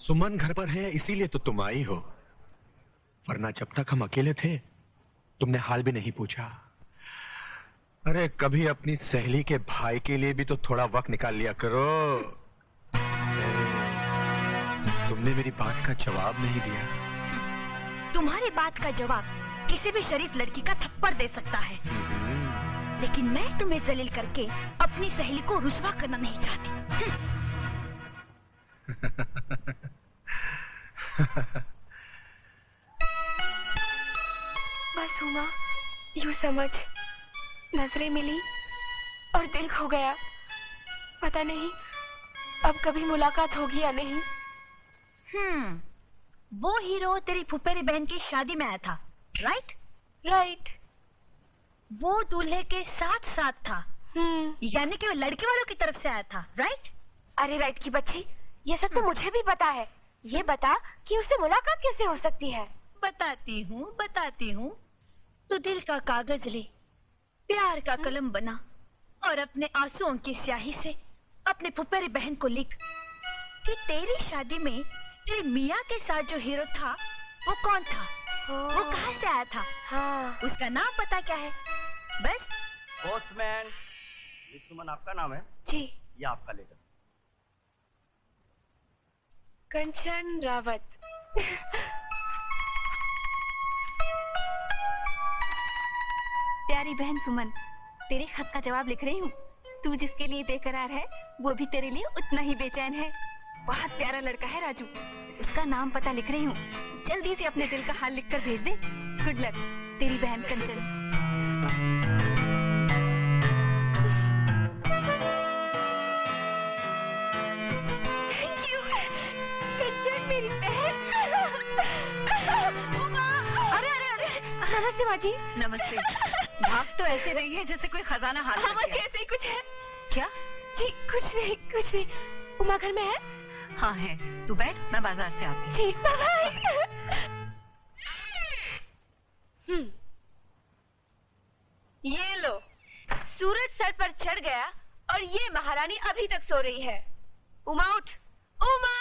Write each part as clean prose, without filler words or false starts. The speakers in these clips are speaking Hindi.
सुमन घर पर है इसीलिए तो तुम आई हो, वरना जब तक हम अकेले थे तुमने हाल भी नहीं पूछा। अरे कभी अपनी सहेली के भाई के लिए भी तो थोड़ा वक्त निकाल लिया करो। तुमने मेरी बात का जवाब नहीं दिया। तुम्हारी बात का जवाब किसी भी शरीफ लड़की का थप्पड़ दे सकता है, लेकिन मैं तुम्हें जलील करके अपनी सहेली को रुस्वा करना नहीं चाहती। बस उमा, यूं समझ, नजरें मिली और दिल खो गया। पता नहीं अब कभी मुलाकात होगी या नहीं। वो हीरो तेरी फुफेरी बहन की शादी में आया था, राइट? राइट। वो दूल्हे के साथ साथ था, यानी कि वो लड़के वालों की तरफ से आया था, राइट? अरे राइट की बच्ची, ये सब तो मुझे भी पता है। ये बता कि उससे मुलाकात कैसे हो सकती है। बताती हूँ। तो दिल का कागज ले, प्यार का कलम बना और अपने आंसुओं की स्याही से अपने फुफेरी बहन को लिख कि तेरी शादी में तेरे मियाँ के साथ जो हीरो था वो कौन था, वो कहाँ से आया था, हाँ। उसका नाम पता क्या है, बस। पोस्टमैन, मिस सुमन आपका नाम है? जी। ये आपका लेटर। कंचन रावत। प्यारी बहन सुमन, तेरे खत का जवाब लिख रही हूँ। तू जिसके लिए बेकरार है वो भी तेरे लिए उतना ही बेचैन है। बहुत प्यारा लड़का है राजू, उसका नाम पता लिख रही हूँ। जल्दी से अपने दिल का हाल लिखकर भेज दे। गुड लक, तेरी बहन कंचन। कंचन मेरी बहन। अरे नमस्ते माँ जी। नमस्ते। भाग तो ऐसे रही है जैसे कोई खजाना हाथ में है। ऐसे ही कुछ है क्या? जी कुछ नहीं। उमा घर में है? हाँ है, तू बैठ, मैं बाजार से आती हूँ। ठीक, बाय। ये लो, सूरज सर पर चढ़ गया और ये महारानी अभी तक सो रही है। उमा उठ, उमा।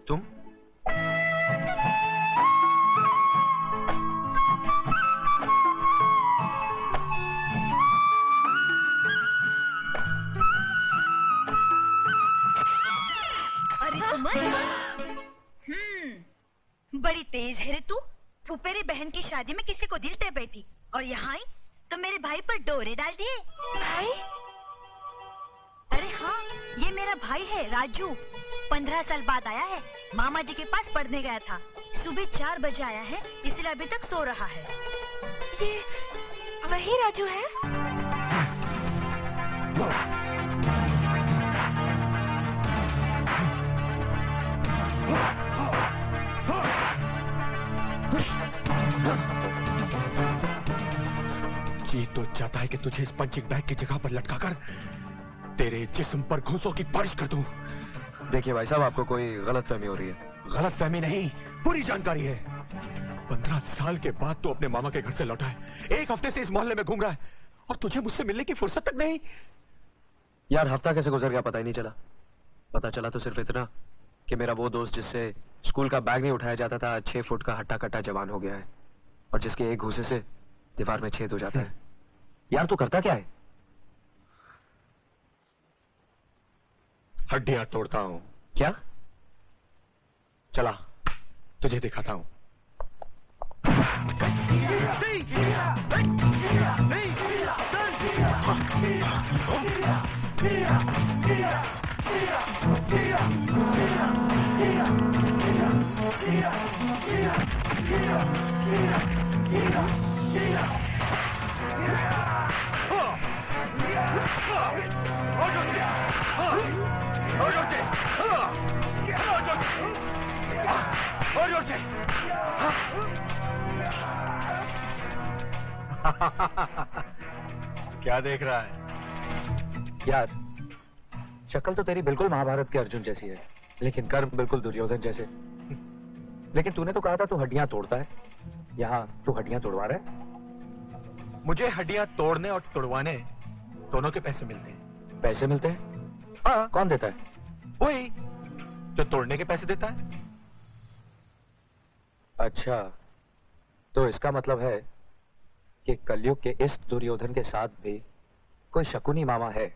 तुम अरे सुमन, बड़ी तेज है रे तू। फुफेरी बहन की शादी में किसी को दिल दे बैठी और यहाँ आई तो मेरे भाई पर डोरे डाल दिए। भाई? अरे हाँ, ये मेरा भाई है राजू। 15 साल बाद आया है, मामा जी के पास पढ़ने गया था। सुबह 4 बजे आया है, इसलिए अभी तक सो रहा है। ये वही राजू है? जी तो चाहता है कि तुझे इस पंचिंग बैग की जगह पर लटकाकर तेरे जिस्म पर घूंसों की बारिश कर दूं। देखिए भाई साहब, आपको कोई गलतफहमी हो रही है। गलतफहमी नहीं, पूरी जानकारी है। 15 साल के बाद तू अपने मामा के घर से लौटा है, 1 हफ्ते से इस मोहल्ले में घूम रहा है और तुझे मुझसे मिलने की फुर्सत तक नहीं। यार हफ्ता कैसे गुजर गया पता ही नहीं चला। पता चला तो सिर्फ इतना कि मेरा वो दोस्त जिससे स्कूल का बैग नहीं उठाया जाता था 6 फुट का हट्टा कट्टा जवान हो गया है और जिसके एक घूसे से दीवार में छेद हो जाता है। यार तू करता क्या है? हड्डियां तोड़ता हूं। क्या? चला तुझे दिखाता हूं। क्या देख रहा है? यार शक्ल तो तेरी बिल्कुल महाभारत के अर्जुन जैसी है, लेकिन कर्म बिल्कुल दुर्योधन जैसे। लेकिन तूने तो कहा था तू हड्डियां तोड़ता है, यहाँ तू हड्डियां तोड़वा रहा है? मुझे हड्डियां तोड़ने और तोड़वाने दोनों के पैसे मिलते हैं। पैसे मिलते हैं? हाँ। कौन देता है? वही जो तोड़ने के पैसे देता है। अच्छा, तो इसका मतलब है कि कलयुग के इस दुर्योधन के साथ भी कोई शकुनी मामा है।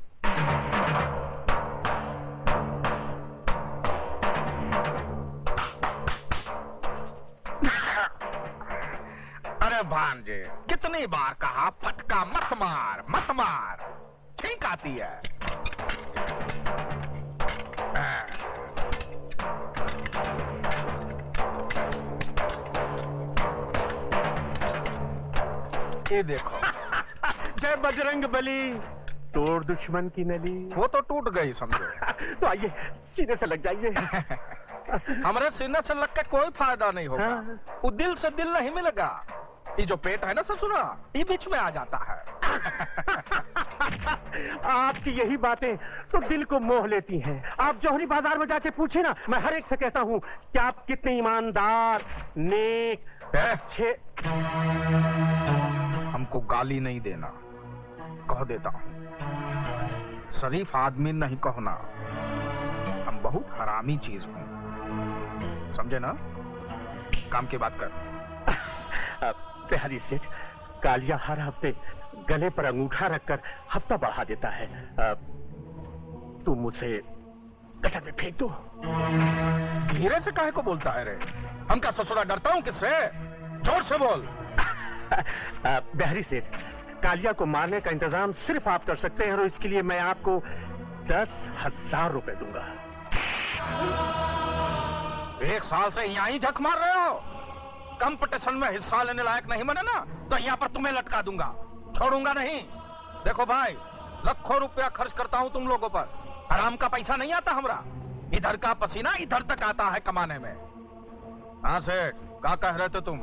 अरे भांजे, कितनी बार कहा फटका मत मार, मत मार, छींक आती है। ये देखो। जय बजरंग बली, तोड़ दुश्मन की नली। वो तो टूट गई समझो। तो आइए सीधे से लग जाइए। हमारे सीने से लग के कोई फायदा नहीं होगा। हाँ। वो दिल से दिल नहीं मिलेगा। ये जो पेट है ना ससुरा, ये बीच में आ जाता है। आपकी यही बातें तो दिल को मोह लेती हैं। आप जौहरी बाजार में जाके पूछे ना, मैं हर एक से कहता हूँ कि आप कितने ईमानदार, नेक, अच्छे। हमको गाली नहीं देना, कह देता हूँ। शरीफ आदमी नहीं कहना। हम बहुत हरामी चीज हूँ, समझे ना? काम की बात कर। बिहारी सेठ, कालिया हर हफ्ते गले पर अंगूठा रखकर हफ्ता बढ़ा देता है। तुम मुझे गटर में फेंक दो। धीरे से काहे को बोलता है रे? हम क्या ससुरा डरता हूँ किससे? जोर से बोल। बिहारी सेठ, कालिया को मारने का इंतजाम सिर्फ आप कर सकते हैं और इसके लिए मैं आपको 10,000 रुपए दूंगा। 1 साल से यहाँ ही झक मार रहे हो। कंपटीशन में हिस्सा लेने लायक नहीं बने ना, तो यहाँ पर तुम्हें लटका दूंगा, छोड़ूंगा नहीं। देखो भाई, लाखों रुपया खर्च करता हूँ तुम लोगों पर। हराम का पैसा नहीं आता हमरा। इधर का पसीना इधर तक आता है कमाने में। हाँ सेठ, क्या कह रहे थे तुम?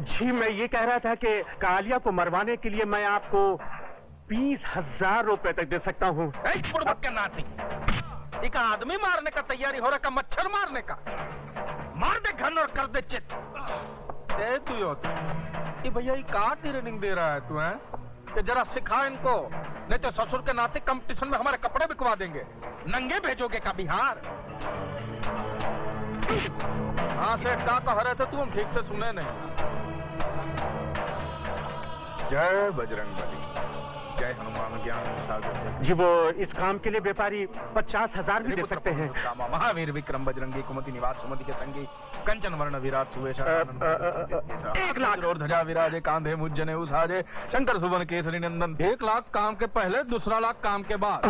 जी मैं ये कह रहा था कि कालिया को मरवाने के लिए मैं आपको 20,000 रुपए तक दे सकता हूँ। बुड़बक के नाती, एक आदमी मारने का तैयारी हो रहा का मच्छर मारने का? मार दे घन और कर दे चित। तू ये भैया ये का ट्रेनिंग दे रहा है तू? है कि जरा सिखा इनको, नहीं तो ससुर के नाते कंपटीशन में हमारे कपड़े बिकवा देंगे। नंगे भेजोगे का बिहार? हाँ सेठ, क्या कह रहे थे तुम? ठीक से सुने नहीं। जय बजरंग बली, जय हनुमान ज्ञान सागर। जी वो इस काम के लिए व्यापारी 50,000 भी दे सकते हैं। महावीर विक्रम बजरंगी कुमति निवास सुमति के संगी कंचन वर्ण विराट सुवेश 1 लाख और ध्वजा विराजे कांधे मुज्जने उसाजे शंकर सुवन केसरी नंदन। 1 लाख काम के पहले, 2 लाख काम के बाद।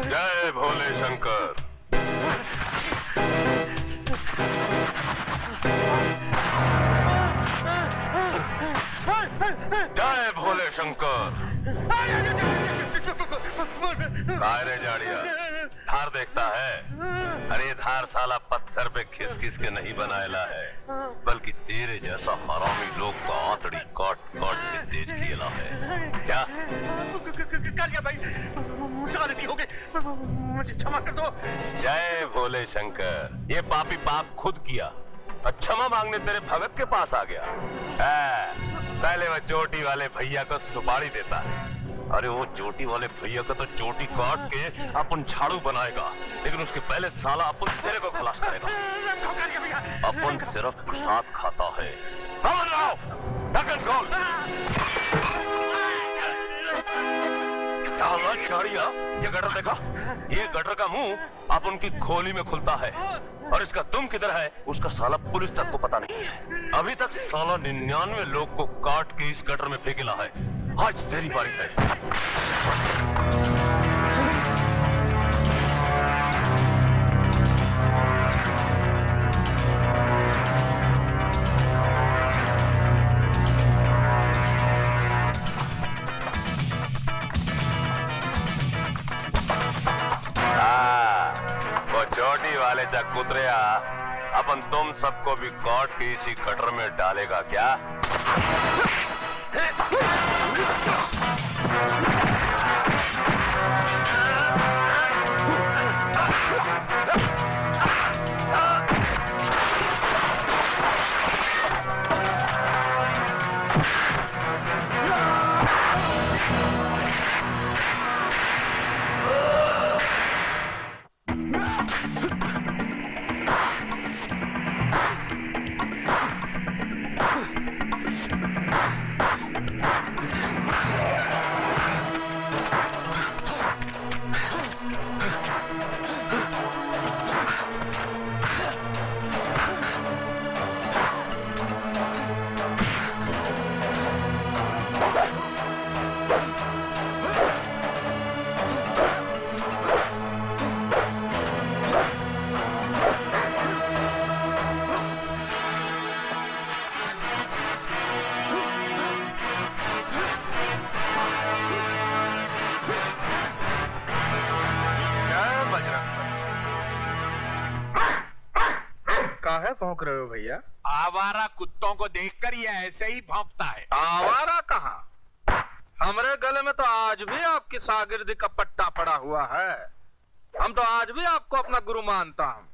जय भोले शंकर। जय भोले शंकर। रे जाड़िया, धार देखता है? अरे धार साला पत्थर पे खिस खिस के नहीं बनाएला है, बल्कि तेरे जैसा हरामी लोग का आंतड़ी काट काट के तेज किया है। क्या कालिया भाई, मुझसे गलती हो गई, मुझे क्षमा कर दो। जय भोले शंकर। ये पापी पाप खुद किया और क्षमा मांगने तेरे भगत के पास आ गया। पहले वह चोटी वाले भैया को सुपारी देता है। अरे वो चोटी वाले भैया को तो चोटी काट के अपन झाड़ू बनाएगा, लेकिन उसके पहले साला अपन तेरे को खलास करेगा। अपन सिर्फ प्रसाद खाता है। ढक्कन खोल। साला झाड़िया, ये गटर देखा? ये गटर का मुंह अपन की खोली में खुलता है और इसका दुम किधर है उसका साला पुलिस तक को पता नहीं है। अभी तक साला 99 लोग को काट के इस गटर में फेंकेला है। आज तेरी बारी है। वो चोटी वाले जा कुतरिया अपन तुम सबको भी काट के इसी गटर में डालेगा क्या? काहे भौंक रहे हो भैया? आवारा कुत्तों को देखकर ये ऐसे ही भौंकता है। आवारा कहाँ? हमरे गले में तो आज भी आपकी शागिर्दी का पट्टा पड़ा हुआ है। हम तो आज भी आपको अपना गुरु मानता हूँ।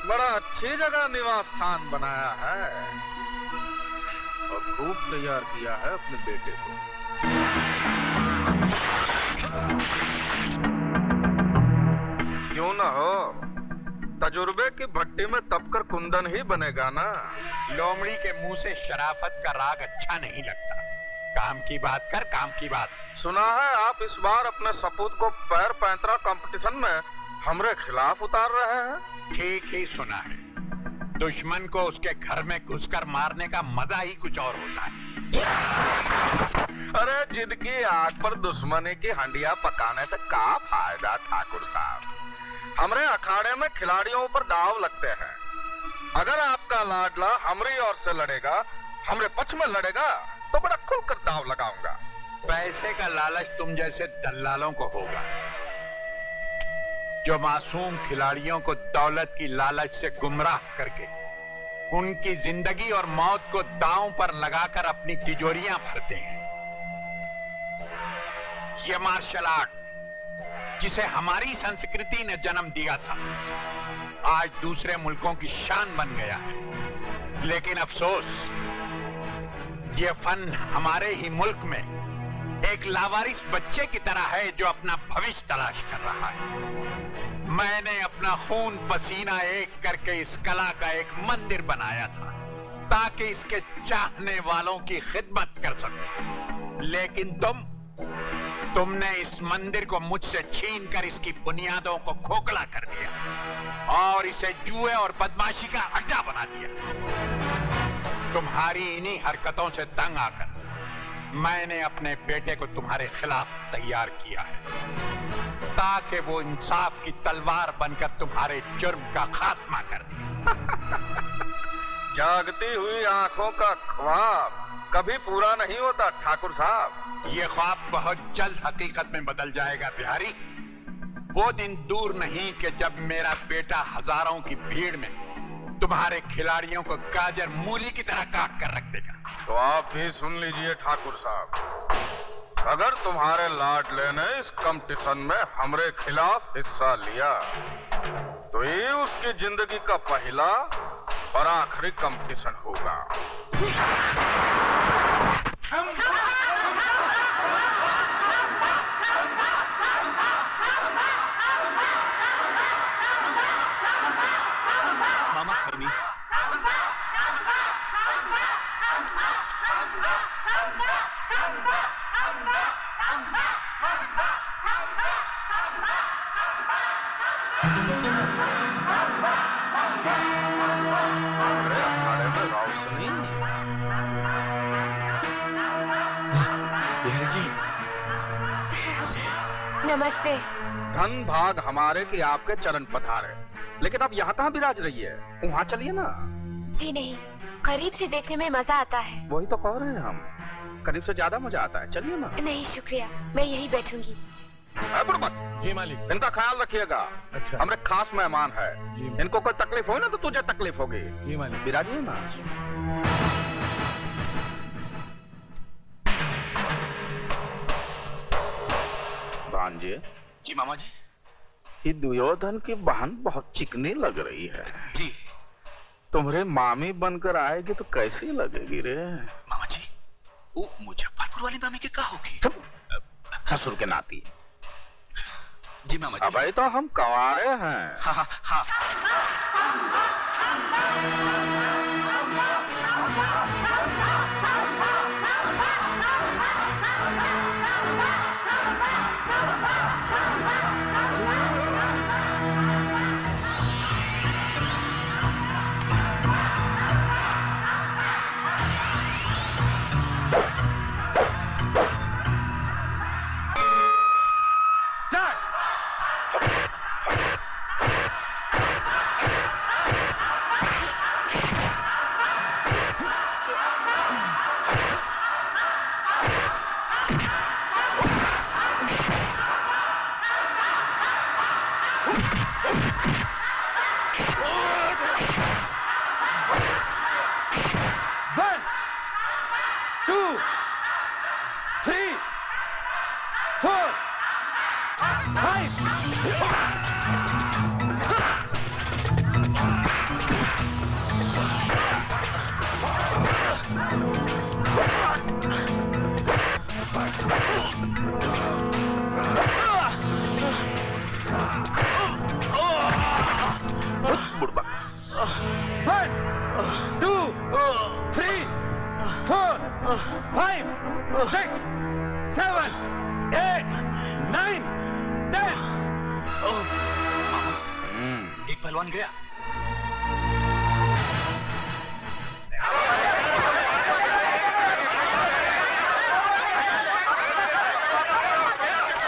बड़ा अच्छी जगह निवास स्थान बनाया है और खूब तैयार किया है अपने बेटे को। क्यों ना हो, तजुर्बे की भट्टी में तपकर कुंदन ही बनेगा ना। लोमड़ी के मुंह से शराफत का राग अच्छा नहीं लगता। काम की बात कर, काम की बात। सुना है आप इस बार अपने सपूत को पैर पैंतरा कंपटीशन में हमरे खिलाफ उतार रहे हैं। ठीक ही सुना है। दुश्मन को उसके घर में घुसकर मारने का मजा ही कुछ और होता है। अरे जिनकी आग पर दुश्मनी की हंडिया पकाने से का फायदा ठाकुर साहब। हमरे अखाड़े में खिलाड़ियों पर दाव लगते हैं। अगर आपका लाडला हमरी ओर से लड़ेगा, हमरे पक्ष में लड़ेगा, तो बड़ा खुलकर दाव लगाऊंगा। पैसे का लालच तुम जैसे दल्लालों को होगा, जो मासूम खिलाड़ियों को दौलत की लालच से गुमराह करके उनकी जिंदगी और मौत को दांव पर लगाकर अपनी तिजोरियां भरते हैं। ये मार्शल आर्ट जिसे हमारी संस्कृति ने जन्म दिया था, आज दूसरे मुल्कों की शान बन गया है। लेकिन अफसोस, ये फन हमारे ही मुल्क में एक लावारिस बच्चे की तरह है जो अपना भविष्य तलाश कर रहा है। मैंने अपना खून पसीना एक करके इस कला का एक मंदिर बनाया था ताकि इसके चाहने वालों की खिदमत कर सकूं। लेकिन तुमने इस मंदिर को मुझसे छीनकर इसकी बुनियादों को खोखला कर दिया और इसे जुए और बदमाशी का अड्डा बना दिया। तुम्हारी इन्हीं हरकतों से तंग आकर मैंने अपने बेटे को तुम्हारे खिलाफ तैयार किया है ताकि वो इंसाफ की तलवार बनकर तुम्हारे जुर्म का खात्मा कर दे। जागती हुई आंखों का ख्वाब कभी पूरा नहीं होता ठाकुर साहब। ये ख्वाब बहुत जल्द हकीकत में बदल जाएगा बिहारी। वो दिन दूर नहीं कि जब मेरा बेटा हजारों की भीड़ में तुम्हारे खिलाड़ियों को गाजर मूली की तरह काट कर रख देगा। तो आप भी सुन लीजिए ठाकुर साहब, अगर तुम्हारे लाडले ने इस कंपटीशन में हमरे खिलाफ हिस्सा लिया तो ये उसकी जिंदगी का पहला और आखिरी कंपटीशन होगा। मामा खैनी, नमस्ते। धन भाग हमारे कि आपके चरण पधारे। लेकिन आप यहाँ कहाँ विराज रही है? वहाँ चलिए ना। जी नहीं, करीब से देखने में मजा आता है। वही तो कह रहे हैं हम, करीब से ज्यादा मजा आता है। चलिए ना। नहीं शुक्रिया, मैं यहीं बैठूंगी। जी मालिक। इनका ख्याल रखिएगा। अच्छा। हमारे खास मेहमान है। जी। इनको कोई तकलीफ हो ना तो तुझे तकलीफ होगी। जी मालिक। विराजिए ना। भांजे। जी मामा जी। ये दुर्योधन की बहन बहुत चिकनी लग रही है। जी। तुम्हारे मामी बनकर आएगी तो कैसी लगेगी रे? मामा जी, वो मुजफ्फरपुर वाली मामी की क्या होगी? ससुर के नाती। जी मामा जी। अबे तो हम कंवारे हैं। हाँ हाँ हाँ। 5, 6, 7, 8, 9, 10। एक पहलवान गया।